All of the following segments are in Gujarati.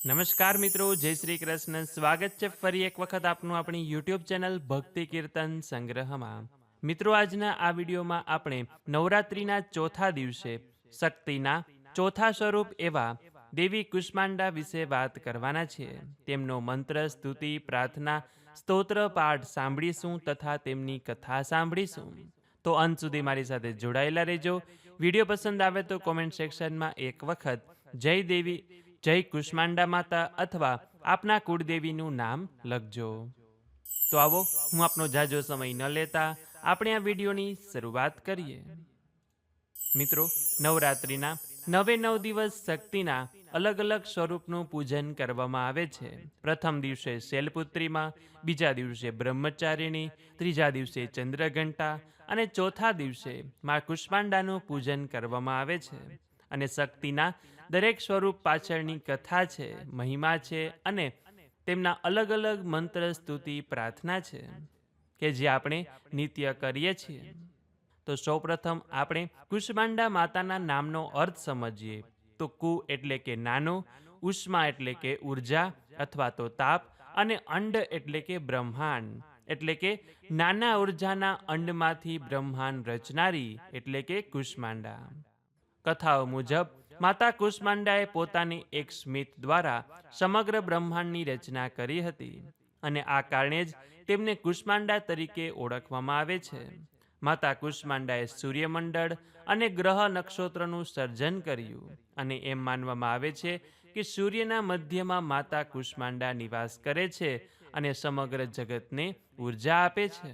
નમસ્કાર મિત્રો, જય શ્રી કૃષ્ણ. સ્વાગત છે ફરી એક વખત આપનું આપણી યુટ્યુબ ચેનલ ભક્તિ કીર્તન સંગ્રહમાં. મિત્રો, આજના આ વિડીયોમાં આપણે નવરાત્રિના ચોથા દિવસે શક્તિના ચોથા સ્વરૂપ એવા દેવી કુષ્માંડા વિશે વાત કરવાના છીએ. તેમનો મંત્ર, સ્તુતિ, પ્રાર્થના, સ્તોત્ર પાઠ સાંભળીશું તથા તેમની કથા સાંભળીશું. તો અંત સુધી મારી સાથે જોડાયેલા રહેજો. વિડીયો પસંદ આવે તો કોમેન્ટ સેક્શનમાં એક વખત જય દેવી, જય કુષ્માંડા માતા અથવા આપના કુળદેવીનું નામ લખજો. તો આવો, હું આપનો જાજો સમય ન લેતા આપણે આ વિડીયોની શરૂઆત કરીએ. મિત્રો, નવરાત્રિના 9 દિવસ શક્તિના અલગ અલગ સ્વરૂપનું પૂજન કરવામાં આવે છે. પ્રથમ દિવસે શૈલપુત્રીમાં, બીજા દિવસે બ્રહ્મચારિણી, ત્રીજા દિવસે ચંદ્રઘંટા અને ચોથા દિવસે મા કુષ્માંડાનું પૂજન કરવામાં આવે છે. અને શક્તિના દરેક સ્વરૂપ પાછળની કથા છે, મહિમા છે અને તેમના અલગ અલગ મંત્ર, સ્તુતિ, પ્રાર્થના છે કે જે આપણે નિત્ય કરીએ છીએ. તો સૌપ્રથમ આપણે કુષ્માંડા માતાના નામનો અર્થ સમજીએ. તો કુ એટલે કે નાનું, ઉષ્મા એટલે કે ઉર્જા અથવા તો તાપ, અને અંડ એટલે કે બ્રહ્માંડ એટલે કે નાના ઉર્જાના અંડમાંથી બ્રહ્માંડ રચનારી એટલે કે કુષ્માંડા. કથાઓ મુજબ માતા કુષ્માંડાએ પોતાની એક સ્મિત દ્વારા સમગ્ર બ્રહ્માંડની રચના કરી હતી અને આ કારણે જ તેમને કુષ્માંડા તરીકે ઓળખવામાં આવે છે. માતા કુષ્માંડાએ સૂર્યમંડળ અને ગ્રહ નક્ષત્રનું સર્જન કર્યું અને એમ માનવામાં આવે છે કે સૂર્યના મધ્યમાં માતા કુષ્માંડા નિવાસ કરે છે અને સમગ્ર જગતને ઉર્જા આપે છે.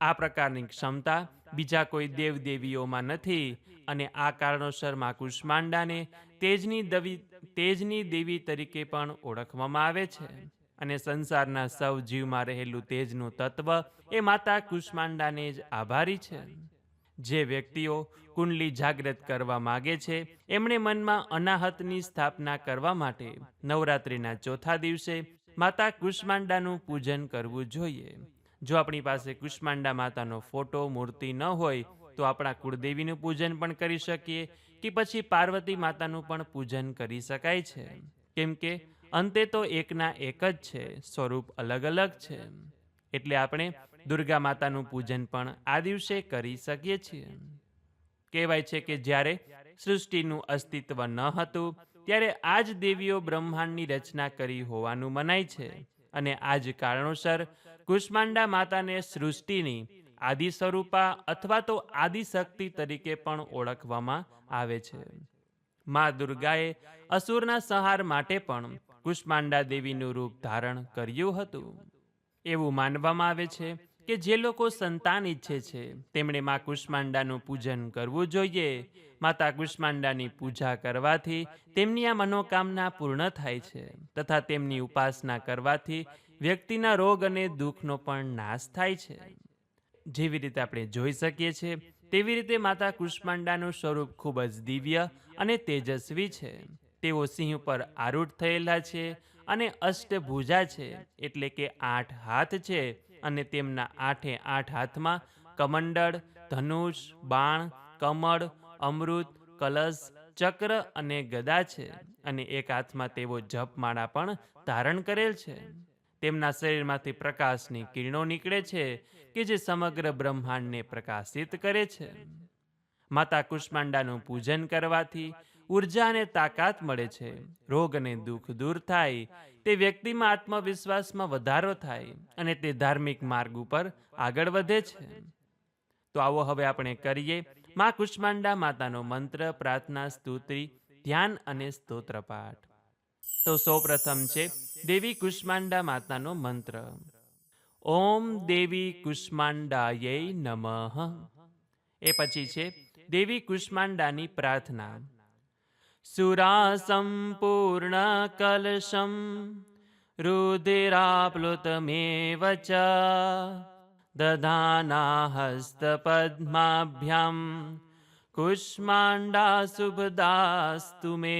આ પ્રકારની ક્ષમતા બીજા કોઈ દેવદેવીઓમાં નથી અને આ કારણોસર મા કુષ્માંડાને તેજની દેવી તરીકે પણ ઓળખવામાં આવે છે. અને સંસારના સૌ જીવમાં રહેલું તેજનું તત્વ એ માતા કુષ્માંડાને જ આભારી છે. જે વ્યક્તિઓ કુંડલી જાગૃત કરવા માગે છે એમણે મનમાં અનાહતની સ્થાપના કરવા માટે નવરાત્રિના ચોથા દિવસે માતા કુષ્માંડાનું પૂજન કરવું જોઈએ. જો આપણી પાસે કુષ્માંડા માતાનો ફોટો, મૂર્તિ ન હોય તો આપણા કુળદેવીનું પૂજન પણ કરી શકીએ કે પછી પાર્વતી માતાનું પણ પૂજન કરી શકાય છે. કેમ કે અંતે તો એકના એક જ છે, સ્વરૂપ અલગ અલગ છે. એટલે આપણે દુર્ગા માતાનું પૂજન પણ આ દિવસે કરી શકીએ છીએ. કહેવાય છે કે જ્યારે સૃષ્ટિનું અસ્તિત્વ ન હતું ત્યારે આ જ દેવીઓ બ્રહ્માંડની રચના કરી હોવાનું મનાય છે. અને આ જ કારણોસર કુષ્માંડા માતાને સૃષ્ટિની આદિ સ્વરૂપા અથવા તો આદિશક્તિ તરીકે પણ ઓળખવામાં આવે છે. મા દુર્ગાએ અસુરના સંહાર માટે પણ કુષ્માંડા દેવીનું રૂપ ધારણ કર્યું હતું. એવું માનવામાં આવે છે કે જે લોકો સંતાન ઈચ્છે છે તેમણે મા કુષ્માંડાનું પૂજન કરવું જોઈએ. માતા કુષ્માંડાની પૂજા કરવાથી તેમની આ મનોકામના પૂર્ણ થાય છે તથા તેમની ઉપાસના કરવાથી વ્યક્તિના રોગ અને દુઃખનો પણ નાશ થાય છે. જેવી રીતે આપણે જોઈ શકીએ છીએ તેવી રીતે માતા કુષ્માંડાનું સ્વરૂપ ખૂબ જ દિવ્ય અને તેજસ્વી છે. તેઓ સિંહ પર આરૂઢ થયેલા છે અને અષ્ટભુજા છે એટલે કે 8 હાથ છે અને તેમના 8 હાથમાં કમંડળ, ધનુષ, બાણ, કમળ, અમૃત, કલશ, ચક્ર અને ગદા છે. અને એક હાથમાં તેઓ જપમાળા પણ ધારણ કરેલ છે. તેમના શરીરમાંથી પ્રકાશની કિરણો નીકળે છે કે જે સમગ્ર બ્રહ્માંડને પ્રકાશિત કરે છે. માતા કુષ્માંડાનું પૂજન કરવાથી ઉર્જા અને તાકાત મળે છે. રોગ અને દુઃખ દૂર થાય, તે વ્યક્તિમાં આત્મવિશ્વાસમાં વધારો થાય અને તે ધાર્મિક માર્ગ ઉપર આગળ વધે છે. તો આવો હવે આપણે કરીએ મા કુષ્માંડા માતાનો મંત્ર, પ્રાર્થના, સ્તુતિ, ધ્યાન અને સ્તોત્ર પાઠ. તો સૌપ્રથમ છે દેવી કુષ્માંડા માતાનો મંત્ર. ઓમ દેવી કુષ્માંડાયૈ નમઃ. એ પછી છે દેવી કુષ્માંડાની પ્રાર્થના. સુરાસમ પૂર્ણ કલશમ રુધિરાપ્લુતમેવ ચ દધાના હસ્તપદ્માભ્યામ કુષ્માંડા શુભદાસ્તુ મે.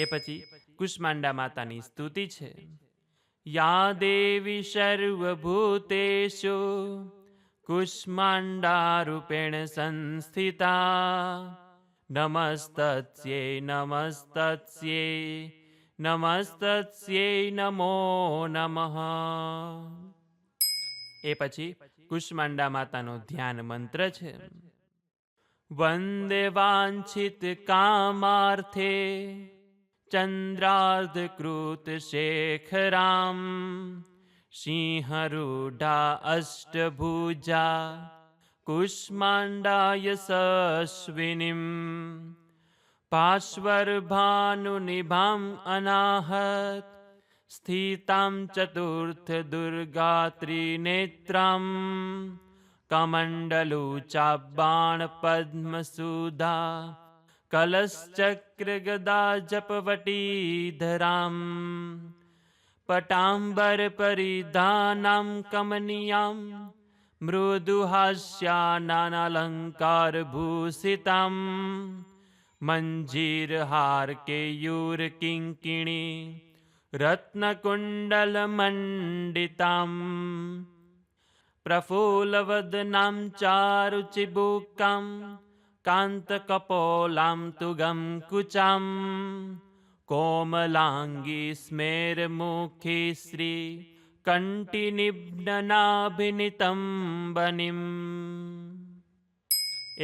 એ પછી કુષ્માંડા માતાની સ્તુતિ છે. યા દેવી સર્વભૂતેષુ કુષ્માંડા રૂપેણ સંસ્થિતા નમસ્તસ્યૈ નમસ્તસ્યૈ નમસ્તસ્યૈ નમો નમઃ. એ પછી કુષ્માંડા માતાનો ધ્યાન મંત્ર છે. વંદે વાંછિત કામાર્થે ચંદ્રાર્ધકૃત શેખરામ સિંહરૂઢા અષ્ટભુજા કુષ્માંડાય સશ્વિનીમ પાર્શ્વર્ભાનુનિભામ અનાહત સ્થિતામ ચતુર્થ દુર્ગા ત્રિનેત્રામ કમંડલુચાબાણ પદ્મસુધા કલશ્ચક્ર ગદા જપવટીધરામ પટાંબર પરિધાનામ કમનીયામ મૃદુહાસ્યાનાલંકાર ભૂષિતામ મંજીરહાર કેયુર કિંકિણી રત્નકુંડલમંડિતામ પ્રફુલ્લવદનામ ચારુચિબુકામ કાંતકપોલામ તુગમ કુચામ કોમલાંગી સ્મેરમુખી શ્રી કંટિનિબ્નનાભિનિતમ બનિમ.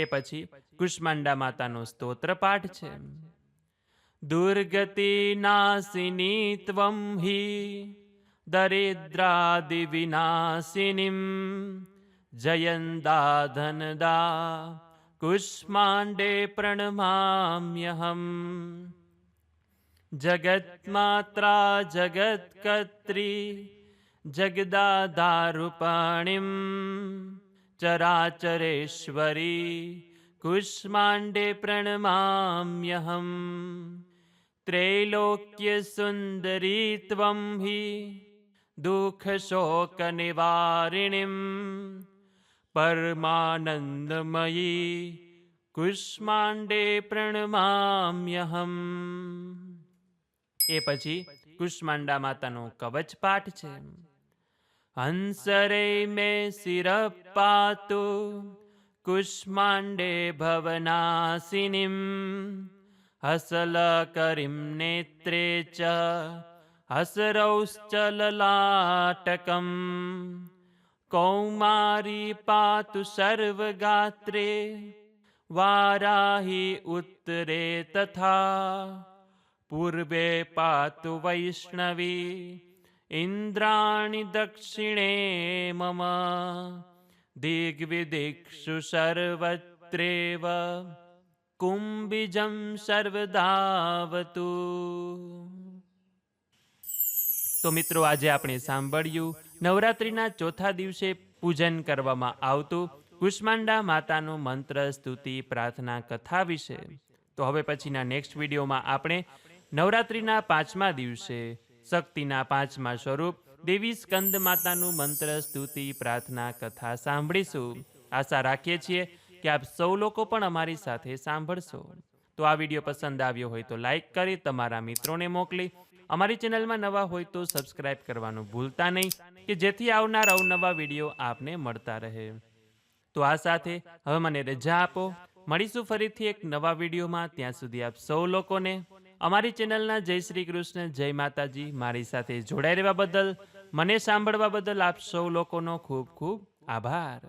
એ પછી કુષ્માંડા માતાનો સ્તોત્ર પાઠ છે. દુર્ગતિ નાશિની ત્વં હિ દરિદ્રાદિ વિનાશિનીમ જયંદા ધનદા કુષ્માંડે પ્રણમામ્યહમ. જગત્માત્રા જગત્કર્ત્રી જગદાધારૂપાણીમ ચરાચરેશ્વરી કુષ્માંડે પ્રણમામ્યહમ. ત્રૈલોક્ય સુંદરી ત્વં હિ દુઃખ શોક નિવારિણીમ પરમાનંદમયી કુષ્માંડે પ્રણમામ્યહમ. એ પછી કુષ્માંડા માતાનો કવચ પાઠ છે. હંસરે મે શિર પાતુ કુષ્માંડે ભવનાશિનીમ હસલકરીમ નેત્રે ચ હસરૌશ્ચ લલાટકમ કૌમારી પાતુ સર્વગાત્રે વારાહી ઉત્તરે તથા પૂર્વે પાતુ વૈષ્ણવી ઇન્દ્રાણી દક્ષિણે મમ દિગ્વિદિક્ષુ સર્વત્રેવ કુંભીજમ સર્વદાવતુ. તો મિત્રો, આજે આપણે સાંભળ્યું નવરાત્રિના ચોથા દિવસે પૂજન કરવામાં આવતું કુષ્માંડા માતાનું મંત્ર સ્તુતિ પ્રાર્થના કથા વિશે. તો હવે પછીના નેક્સ્ટ વિડીયોમાં આપણે નવરાત્રિના પાંચમા દિવસે શક્તિના પાંચમા સ્વરૂપ દેવી સ્કંદ માતાનું મંત્ર સ્તુતિ પ્રાર્થના કથા સાંભળીશું. આશા રાખીએ છીએ કે આપ સૌ લોકો પણ અમારી સાથે સાંભળશો. તો આ વિડીયો પસંદ આવ્યો હોય તો લાઈક કરી તમારા મિત્રોને મોકલી, અમારી ચેનલમાં નવા હોય તો સબસ્ક્રાઇબ કરવાનું ભૂલતા નહીં કે જેથી આવનાર અવનવા વિડીયો આપને મળતા રહે. તો આ સાથે હવે મને રજા આપો. મળીશું ફરીથી એક નવા વિડીયોમાં. ત્યાં સુધી આપ સૌ લોકોને અમારી ચેનલના જય શ્રી કૃષ્ણ, જય માતાજી. મારી સાથે જોડાઈ રહેવા બદલ, મને સાંભળવા બદલ આપ સૌ લોકોનો ખૂબ ખૂબ આભાર.